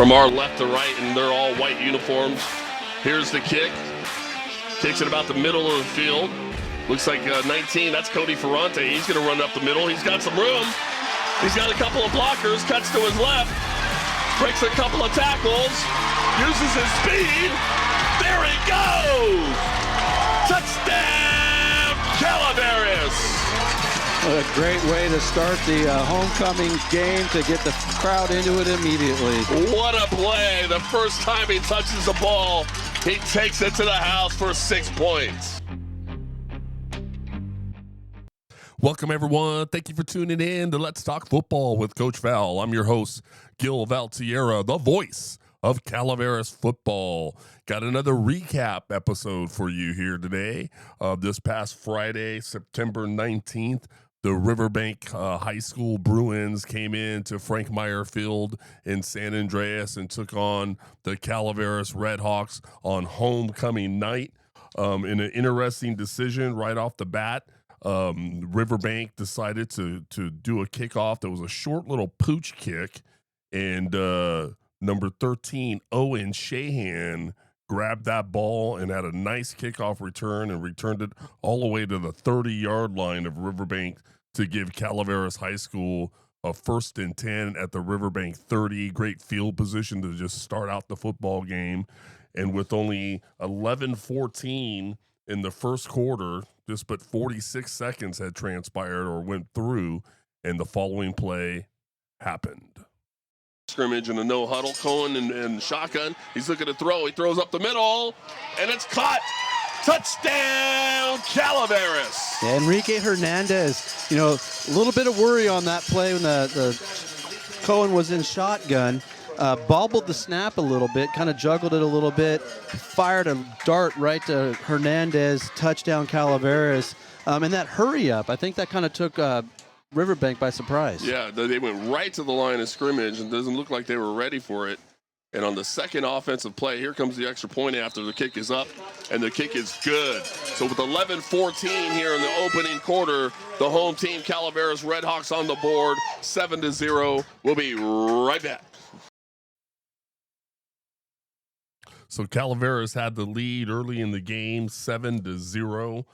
from our left to right, and they're all white uniforms. Here's the kick. Kicks it about the middle of the field. Looks like 19, that's Cody Ferrante. He's going to run up the middle. He's got some room. He's got a couple of blockers, cuts to his left, breaks a couple of tackles, uses his speed. There he goes! Touchdown, Calaveras! What a great way to start the homecoming game, to get the crowd into it immediately. What a play. The first time he touches the ball, he takes it to the house for 6 points. Welcome, everyone. Thank you for tuning in to Let's Talk Football with Coach Val. I'm your host, Gil Valtierra, the voice of Calaveras football. Got another recap episode for you here today. This past Friday, September 19th, the Riverbank High School Bruins came into Frank Meyer Field in San Andreas and took on the Calaveras Redhawks on homecoming night. In an interesting decision right off the bat, Riverbank decided to do a kickoff that was a short little pooch kick, and number 13, Owen Shahan, grabbed that ball and had a nice kickoff return and returned it all the way to the 30-yard line of Riverbank to give Calaveras High School a 1st and 10 at the Riverbank 30. Great field position to just start out the football game. And with only 11:14 in the first quarter, just but 46 seconds had transpired or went through, and the following play happened. Scrimmage and a no huddle. Cohen and shotgun. He's looking to throw. He throws up the middle, and it's caught. Touchdown, Calaveras. Enrique Hernandez, a little bit of worry on that play when the Cohen was in shotgun. Bobbled the snap a little bit, kind of juggled it a little bit, fired a dart right to Hernandez, touchdown Calaveras. And that hurry up, I think that kind of took Riverbank by surprise. Yeah, they went right to the line of scrimmage, and doesn't look like they were ready for it. And on the second offensive play, here comes the extra point after the kick is up, and the kick is good. So with 11:14 here in the opening quarter, the home team, Calaveras Redhawks, on the board, 7-0. We'll be right back. So Calaveras had the lead early in the game, 7-0.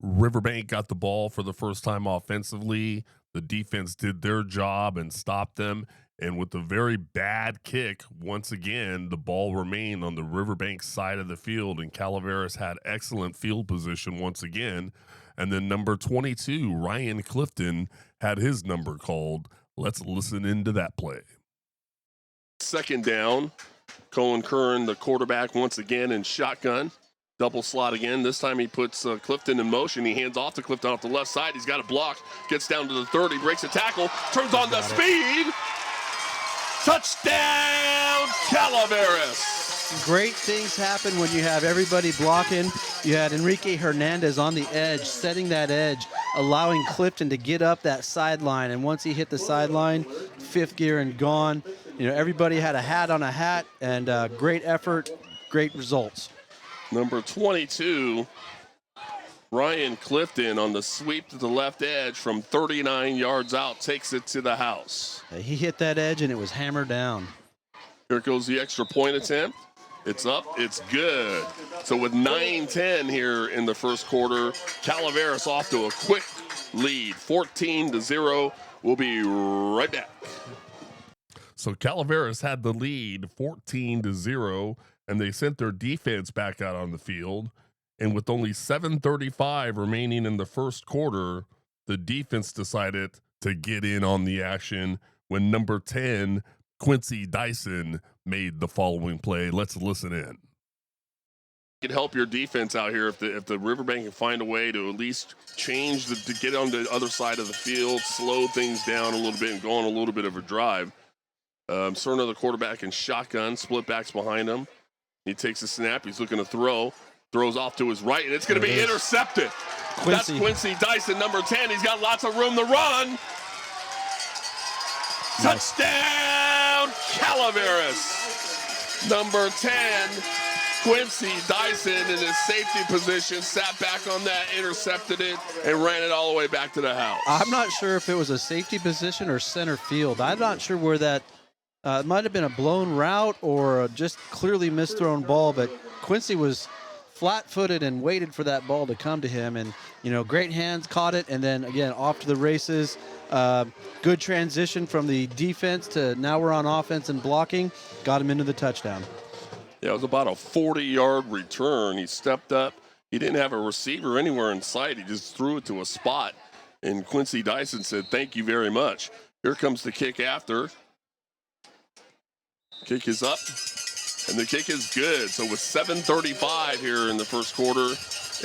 Riverbank got the ball for the first time offensively. The defense did their job and stopped them. And with a very bad kick, once again, the ball remained on the Riverbank side of the field, and Calaveras had excellent field position once again. And then number 22, Ryan Clifton, had his number called. Let's listen into that play. Second down. Cohen Curran, the quarterback, once again in shotgun. Double slot again. This time he puts Clifton in motion. He hands off to Clifton off the left side. He's got a block. Gets down to the 30. Breaks a tackle. Turns on the speed. Touchdown, Calaveras. Great things happen when you have everybody blocking. You had Enrique Hernandez on the edge, setting that edge, allowing Clifton to get up that sideline. And once he hit the sideline, fifth gear and gone. Everybody had a hat on a hat, and great effort, great results. Number 22, Ryan Clifton, on the sweep to the left edge from 39 yards out, takes it to the house. He hit that edge, and it was hammered down. Here goes the extra point attempt. It's up. It's good. So with 9:10 here in the first quarter, Calaveras off to a quick lead, 14-0. We'll be right back. So Calaveras had the lead 14-0, and they sent their defense back out on the field. And with only 7:35 remaining in the first quarter, the defense decided to get in on the action when number 10, Quincy Dyson, made the following play. Let's listen in. Could help your defense out here if the Riverbank can find a way to at least change to get on the other side of the field, slow things down a little bit, and go on a little bit of a drive. Cerner, the quarterback, in shotgun, split backs behind him. He takes a snap. He's looking to throw. Throws off to his right, and it's going to be intercepted. That's Quincy Dyson, number 10. He's got lots of room to run. Nice. Touchdown, Calaveras. Number 10, Quincy Dyson, in his safety position, sat back on that, intercepted it, and ran it all the way back to the house. I'm not sure if it was a safety position or center field. I'm not sure where that It might have been a blown route or a just clearly misthrown ball, but Quincy was flat-footed and waited for that ball to come to him. And, great hands, caught it, and then, again, off to the races. Good transition from the defense to now we're on offense and blocking. Got him into the touchdown. Yeah, it was about a 40-yard return. He stepped up. He didn't have a receiver anywhere in sight. He just threw it to a spot. And Quincy Dyson said, thank you very much. Here comes the kick after. Kick is up, and the kick is good. So with 7:35 here in the first quarter,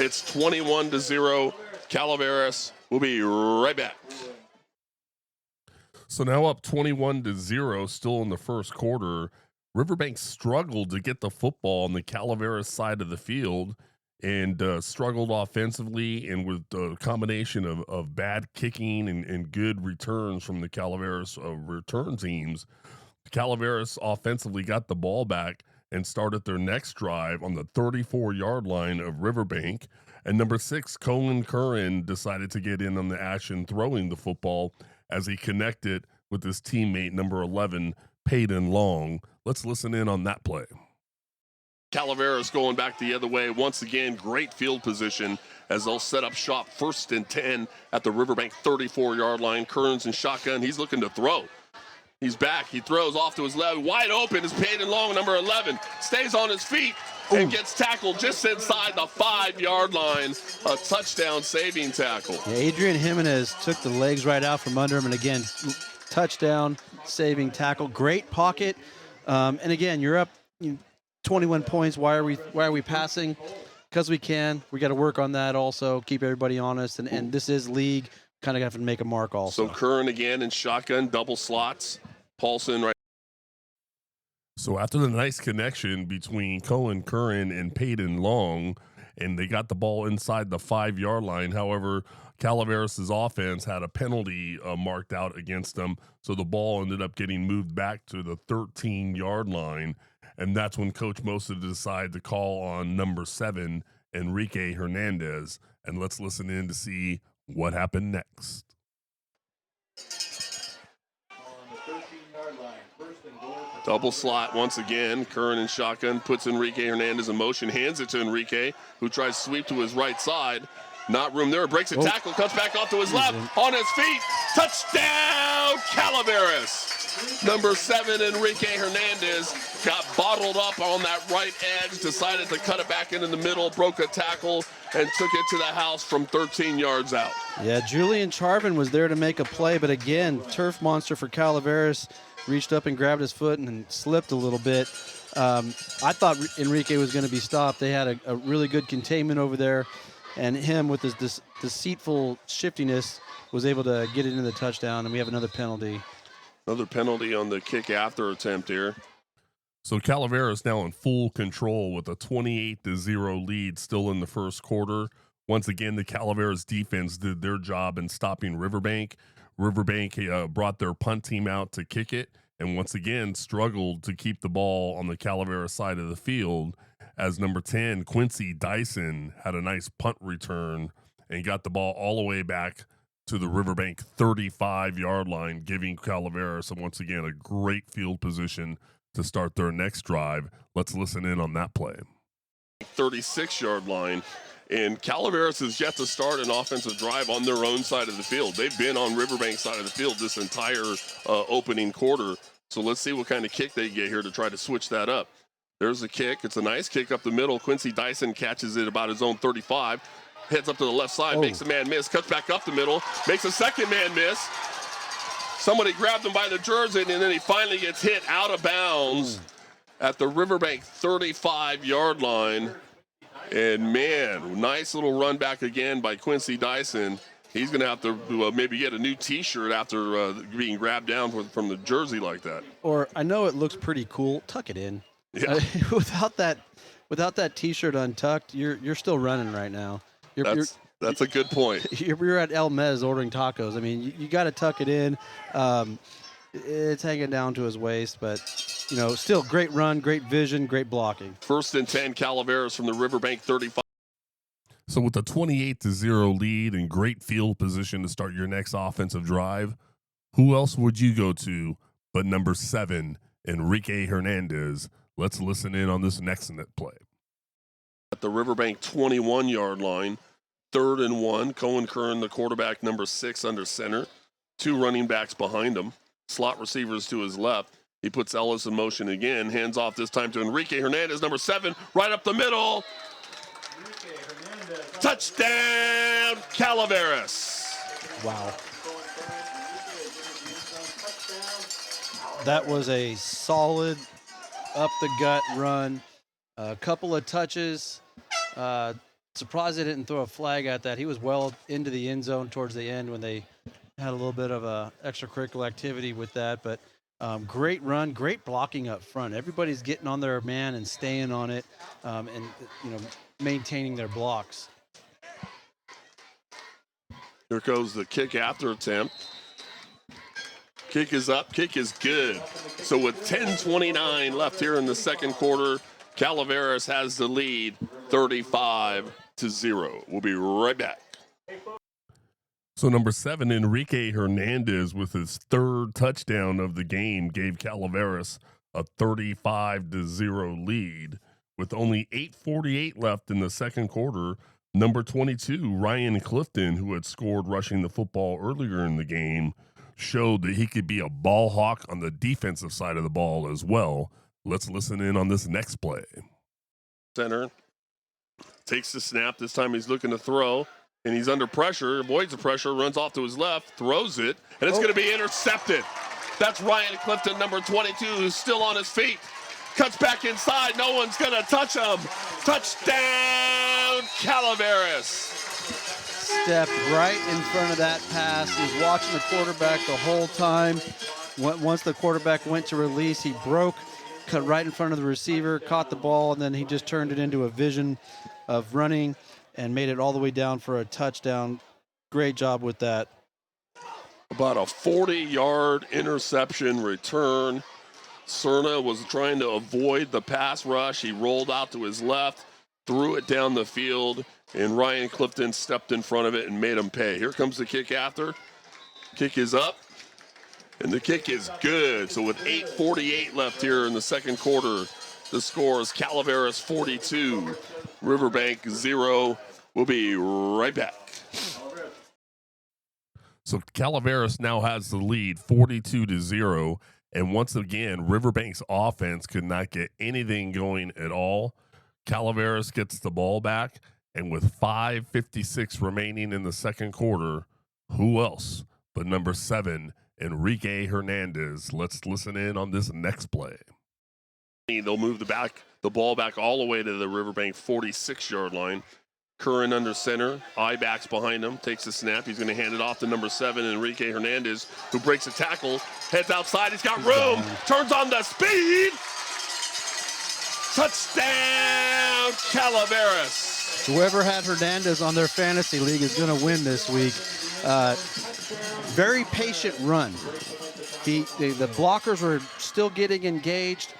it's 21-0. Calaveras. We'll be right back. So now up 21-0, still in the first quarter. Riverbank struggled to get the football on the Calaveras side of the field and struggled offensively, and with a combination of bad kicking and good returns from the Calaveras return teams, Calaveras offensively got the ball back and started their next drive on the 34-yard line of Riverbank. And number 6, Colin Curran, decided to get in on the action throwing the football as he connected with his teammate, number 11, Peyton Long. Let's listen in on that play. Calaveras going back the other way. Once again, great field position as they'll set up shop 1st and 10 at the Riverbank 34-yard line. Curran's in shotgun. He's looking to throw. He's back. He throws off to his left. Wide open is Peyton Long, number 11. Stays on his feet and gets tackled just inside the 5-yard line. A touchdown saving tackle. Yeah, Adrian Jimenez took the legs right out from under him, and again, touchdown saving tackle. Great pocket. And again, you're up 21 points. Why are we passing? Because we can. We got to work on that also. Keep everybody honest. And this is league. Kind of have to make a mark also. So Curran again in shotgun, double slots. Paulson right. So after the nice connection between Colin Curran and Peyton Long, and they got the ball inside the 5-yard line. However, Calaveras' offense had a penalty marked out against them, so the ball ended up getting moved back to the 13-yard line, and that's when Coach Mosa decided to call on number 7, Enrique Hernandez. And let's listen in to see what happened next. Double slot once again. Curran in shotgun puts Enrique Hernandez in motion, hands it to Enrique, who tries to sweep to his right side. Not room there. Breaks a tackle, comes back off to his left, on his feet. Touchdown, Calaveras. Number 7, Enrique Hernandez, got bottled up on that right edge, decided to cut it back into the middle, broke a tackle, and took it to the house from 13 yards out. Yeah, Julian Charvin was there to make a play, but again, turf monster for Calaveras reached up and grabbed his foot and slipped a little bit. I thought Enrique was going to be stopped. They had a really good containment over there, and him with his deceitful shiftiness was able to get it into the touchdown, and we have another penalty. Another penalty on the kick after attempt here. So Calaveras now in full control with a 28-0 lead still in the first quarter. Once again, the Calaveras defense did their job in stopping Riverbank. Riverbank brought their punt team out to kick it, and once again struggled to keep the ball on the Calaveras side of the field, as number 10, Quincy Dyson, had a nice punt return and got the ball all the way back to the Riverbank 35-yard line, giving Calaveras once again a great field position to start their next drive. Let's listen in on that play. 36-yard line. And Calaveras has yet to start an offensive drive on their own side of the field. They've been on Riverbank's side of the field this entire opening quarter. So let's see what kind of kick they get here to try to switch that up. There's the kick. It's a nice kick up the middle. Quincy Dyson catches it about his own 35. Heads up to the left side, makes a man miss, cuts back up the middle, makes a second man miss. Somebody grabbed him by the jersey, and then he finally gets hit out of bounds at the Riverbank 35-yard line. And, man, nice little run back again by Quincy Dyson. He's going to have to maybe get a new T-shirt after being grabbed down from the jersey like that. Or I know it looks pretty cool. Tuck it in. Yeah. Without that T-shirt untucked, you're still running right now. That's a good point. You're at El Mez ordering tacos. I mean, you got to tuck it in. It's hanging down to his waist, but, still great run, great vision, great blocking. 1st and 10, Calaveras from the Riverbank 35. So with a 28-0 lead and great field position to start your next offensive drive, who else would you go to but number 7, Enrique Hernandez. Let's listen in on this next play. At the Riverbank 21-yard line, 3rd and 1. Cohen Curran, the quarterback, number 6 under center. 2 running backs behind him. Slot receivers to his left. He puts Ellis in motion again. Hands off this time to Enrique Hernandez, number 7, right up the middle. Touchdown, Calaveras. Wow. That was a solid up-the-gut run. A couple of touches. Surprised they didn't throw a flag at that. He was well into the end zone towards the end when they had a little bit of a extracurricular activity with that. But great run, great blocking up front. Everybody's getting on their man and staying on it, and maintaining their blocks. Here goes the kick after attempt. Kick is up, kick is good. So with 10:29 left here in the second quarter, Calaveras has the lead 35-0. We'll be right back. So number 7, Enrique Hernandez, with his 3rd touchdown of the game, gave Calaveras a 35-0 lead. With only 8:48 left in the second quarter, number 22, Ryan Clifton, who had scored rushing the football earlier in the game, showed that he could be a ball hawk on the defensive side of the ball as well. Let's listen in on this next play. Center takes the snap. This time he's looking to throw, and he's under pressure, avoids the pressure, runs off to his left, throws it, and it's going to be intercepted. That's Ryan Clifton, number 22, who's still on his feet. Cuts back inside. No one's going to touch him. Touchdown, Calaveras. Stepped right in front of that pass. He's watching the quarterback the whole time. Once the quarterback went to release, he broke, cut right in front of the receiver, caught the ball, and then he just turned it into a vision of running and made it all the way down for a touchdown. Great job with that. About a 40-yard interception return. Cerna was trying to avoid the pass rush. He rolled out to his left, threw it down the field, and Ryan Clifton stepped in front of it and made him pay. Here comes the kick after. Kick is up, and the kick is good. So with 8:48 left here in the second quarter, the score is Calaveras 42, Riverbank 0. We'll be right back. So Calaveras now has the lead 42-0. And once again, Riverbank's offense could not get anything going at all. Calaveras gets the ball back, and with 5:56 remaining in the second quarter, who else but number 7, Enrique Hernandez? Let's listen in on this next play. They'll move the ball back all the way to the Riverbank 46-yard line. Curran under center, I-backs behind him, takes the snap. He's going to hand it off to number 7, Enrique Hernandez, who breaks a tackle, heads outside. He's got room, turns on the speed. Touchdown, Calaveras. Whoever had Hernandez on their fantasy league is going to win this week. Very patient run. The blockers were still getting engaged.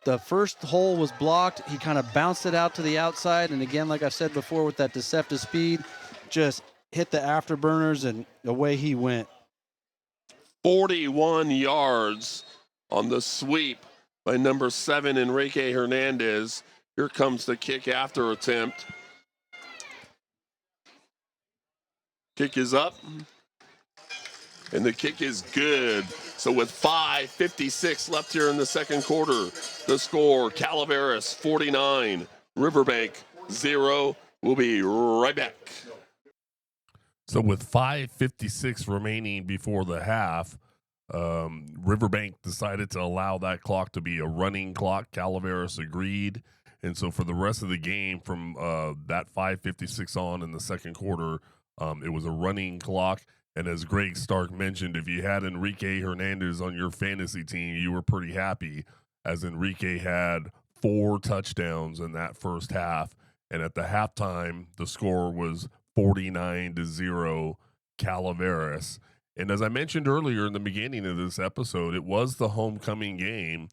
The first hole was blocked. He kind of bounced it out to the outside. And again, like I said before, with that deceptive speed, just hit the afterburners and away he went. 41 yards on the sweep by number 7, Enrique Hernandez. Here comes the kick after attempt. Kick is up, and the kick is good. So with 5:56 left here in the second quarter, the score, Calaveras 49, Riverbank 0. We'll be right back. So with 5:56 remaining before the half, Riverbank decided to allow that clock to be a running clock. Calaveras agreed. And so for the rest of the game from that 5:56 on in the second quarter, it was a running clock. And as Greg Stark mentioned, if you had Enrique Hernandez on your fantasy team, you were pretty happy, as Enrique had 4 touchdowns in that first half. And at the halftime, the score was 49-0 Calaveras. And as I mentioned earlier in the beginning of this episode, it was the homecoming game.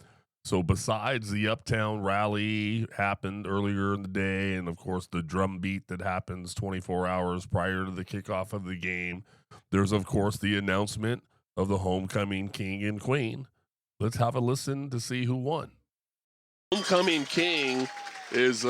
So besides the Uptown rally happened earlier in the day, and of course the drum beat that happens 24 hours prior to the kickoff of the game, there's of course the announcement of the homecoming king and queen. Let's have a listen to see who won. Homecoming king is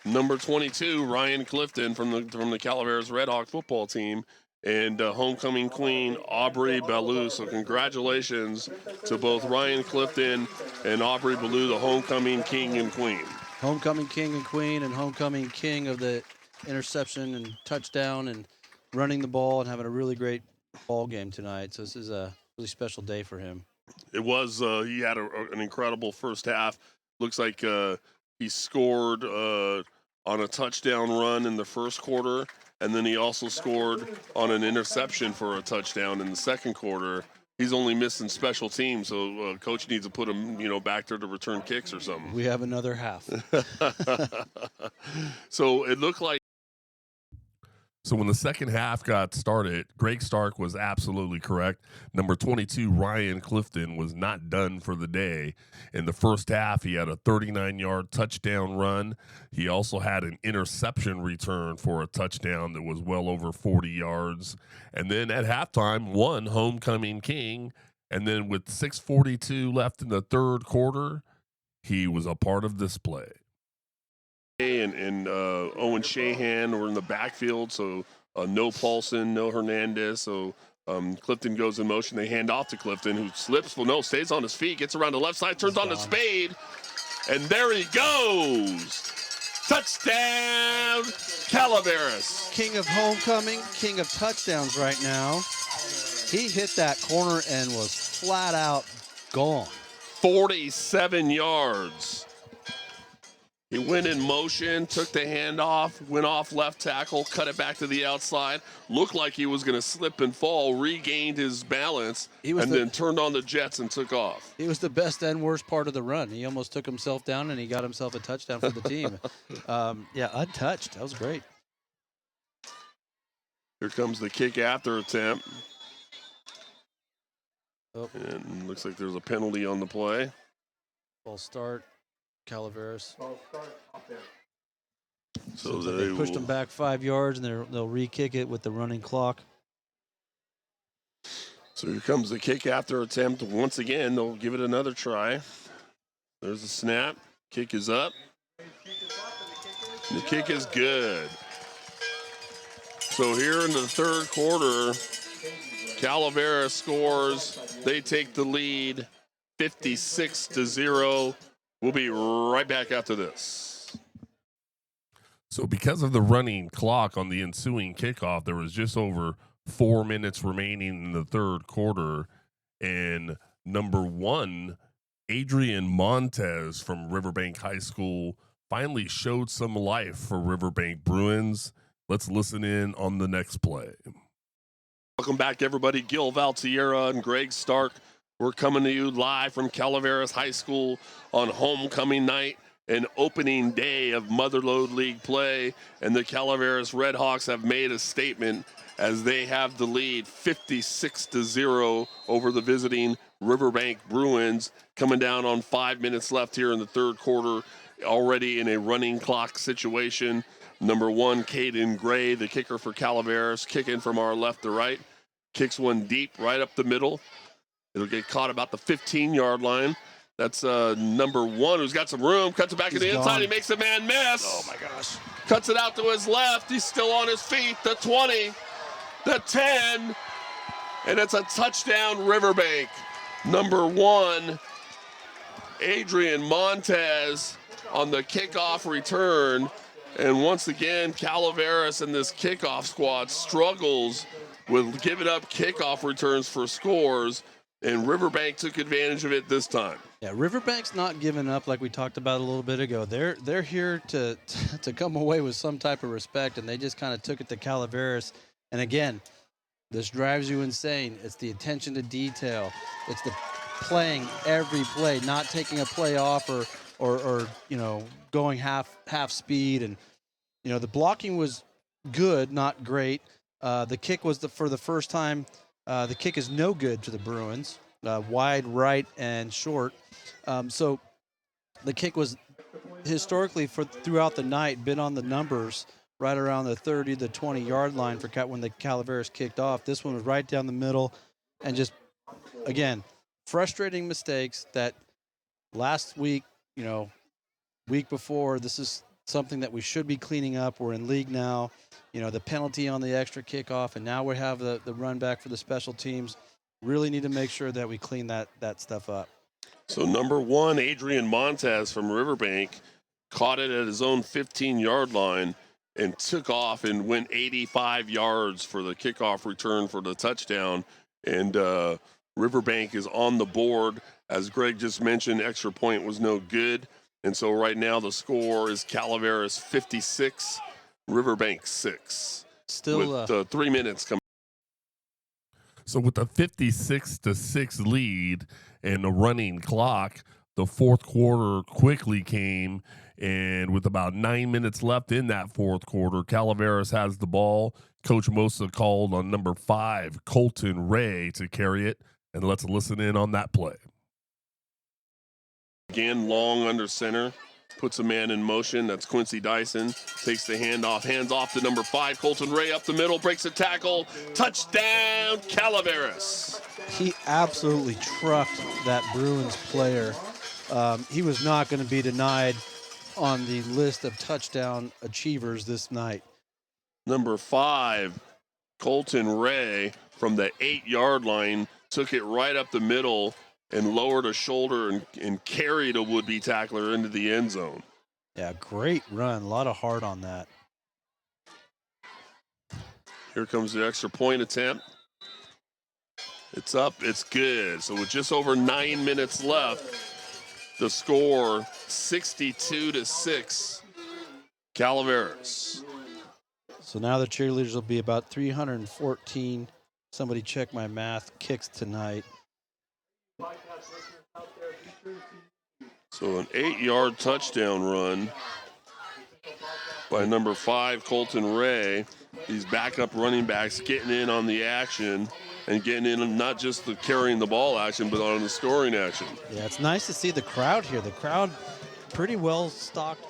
number 22, Ryan Clifton from the Calaveras Red Hawk football team, and homecoming queen Aubrey Ballou. So congratulations to both Ryan Clifton and Aubrey Ballou, the homecoming king and queen. Homecoming king and queen, and homecoming king of the interception and touchdown and running the ball and having a really great ball game tonight. So this is a really special day for him. It was. He had an incredible first half. Looks like he scored on a touchdown run in the first quarter, and then he also scored on an interception for a touchdown in the second quarter. He's only missing special teams, so coach needs to put him, back there to return kicks or something. We have another half. So it looked like. So when the second half got started, Greg Stark was absolutely correct. Number 22, Ryan Clifton, was not done for the day. In the first half, he had a 39-yard touchdown run. He also had an interception return for a touchdown that was well over 40 yards. And then at halftime, won homecoming king. And then with 6:42 left in the third quarter, he was a part of this play. And Owen Shahan were in the backfield, so no Paulson, no Hernandez. So Clifton goes in motion. They hand off to Clifton, who slips. Well, no, stays on his feet, gets around the left side, turns on the spade, and there he goes. Touchdown, Calaveras. King of homecoming, king of touchdowns right now. He hit that corner and was flat out gone. 47 yards. He went in motion, took the handoff, went off left tackle, cut it back to the outside. Looked like he was going to slip and fall, regained his balance, and then turned on the jets and took off. He was the best and worst part of the run. He almost took himself down, and he got himself a touchdown for the team. Untouched. That was great. Here comes the kick after attempt. Oh. And looks like there's a penalty on the play. Ball start. Calaveras. So they pushed him back 5 yards, and they'll re-kick it with the running clock. So here comes the kick after attempt. Once again, they'll give it another try. There's the snap. Kick is up. The kick is good. So here in the third quarter, Calaveras scores. They take the lead 56-0. We'll be right back after this. So because of the running clock on the ensuing kickoff, there was just over 4 minutes remaining in the third quarter. And number 1, Adrian Montez from Riverbank High School, finally showed some life for Riverbank Bruins. Let's listen in on the next play. Welcome back, everybody. Gil Valtierra and Greg Stark. We're coming to you live from Calaveras High School on homecoming night and opening day of Motherlode League play. And the Calaveras Redhawks have made a statement as they have the lead 56-0 over the visiting Riverbank Bruins, coming down on 5 minutes left here in the third quarter, already in a running clock situation. Number 1, Caden Gray, the kicker for Calaveras, kicking from our left to right. Kicks one deep right up the middle. It'll get caught about the 15-yard line. That's number 1, who's got some room. Cuts it back to the inside. He makes a man miss. Oh, my gosh. Cuts it out to his left. He's still on his feet. The 20, the 10, and it's a touchdown, Riverbank. Number 1, Adrian Montez on the kickoff return. And once again, Calaveras and this kickoff squad struggles with giving up kickoff returns for scores. And Riverbank took advantage of it this time. Yeah, Riverbank's not giving up like we talked about a little bit ago. They're here to come away with some type of respect, and they just kind of took it to Calaveras. And again, this drives you insane. It's the attention to detail. It's the playing every play, not taking a play off or going half speed. And the blocking was good, not great. The kick was for the first time. The kick is no good to the Bruins, wide right and short. So the kick was historically throughout the night been on the numbers right around the 30 to 20-yard line when the Calaveras kicked off. This one was right down the middle and just, again, frustrating mistakes that last week, week before, this is something that we should be cleaning up. We're in league now. The penalty on the extra kickoff, and now we have the run back for the special teams. Really need to make sure that we clean that stuff up. So number 1, Adrian Montez from Riverbank caught it at his own 15-yard line and took off and went 85 yards for the kickoff return for the touchdown. And Riverbank is on the board. As Greg just mentioned, extra point was no good. And so right now the score is Calaveras 56, Riverbank 6. Still with 3 minutes coming. So with a 56-6 lead and a running clock, the fourth quarter quickly came, and with about 9 minutes left in that fourth quarter, Calaveras has the ball. Coach Mosa called on number 5, Colton Ray, to carry it, and let's listen in on that play. Again, long under center, puts a man in motion. That's Quincy Dyson. Takes the handoff, hands off to number 5, Colton Ray up the middle, breaks a tackle. Touchdown, Calaveras. He absolutely trucked that Bruins player. He was not going to be denied on the list of touchdown achievers this night. Number 5, Colton Ray from the 8-yard line took it right up the middle and lowered a shoulder and carried a would-be tackler into the end zone. Yeah, great run. A lot of heart on that. Here comes the extra point attempt. It's up. It's good. So with just over 9 minutes left, the score 62-6, Calaveras. So now the cheerleaders will be about 314. Somebody check my math. Kicks tonight. So an 8-yard touchdown run by number 5, Colton Ray. These backup running backs getting in on the action and getting in not just the carrying the ball action, but on the scoring action. Yeah, it's nice to see the crowd here. The crowd pretty well stocked.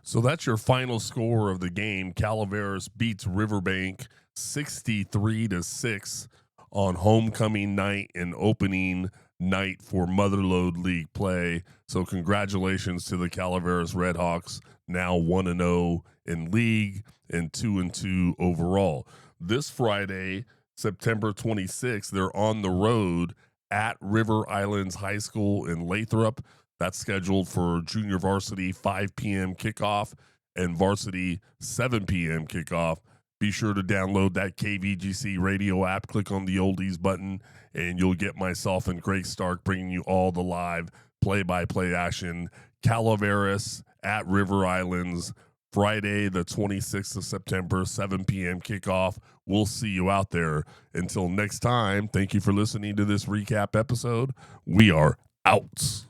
So that's your final score of the game. Calaveras beats Riverbank 63-6 on homecoming night and opening night for Motherlode League play. So congratulations to the Calaveras Redhawks, now 1-0 in league and 2-2 overall. This Friday, September 26th, they're on the road at River Islands High School in Lathrop. That's scheduled for junior varsity 5 p.m. kickoff and varsity 7 p.m. kickoff. Be sure to download that KVGC radio app. Click on the oldies button, and you'll get myself and Greg Stark bringing you all the live play-by-play action. Calaveras at River Islands, Friday the 26th of September, 7 p.m. kickoff. We'll see you out there. Until next time, thank you for listening to this recap episode. We are out.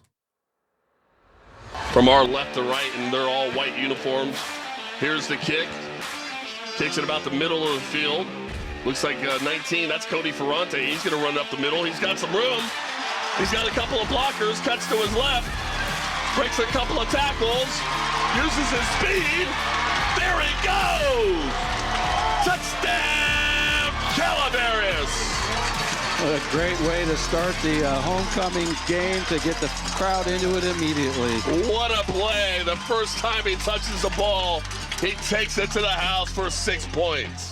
From our left to right, and they're all white uniforms. Here's the kick. Kicks it about the middle of the field. Looks like 19, that's Cody Ferrante. He's going to run up the middle. He's got some room. He's got a couple of blockers, cuts to his left, breaks a couple of tackles, uses his speed. There he goes! Touchdown, Calaveras! What a great way to start the homecoming game, to get the crowd into it immediately. What a play. The first time he touches the ball, he takes it to the house for 6 points.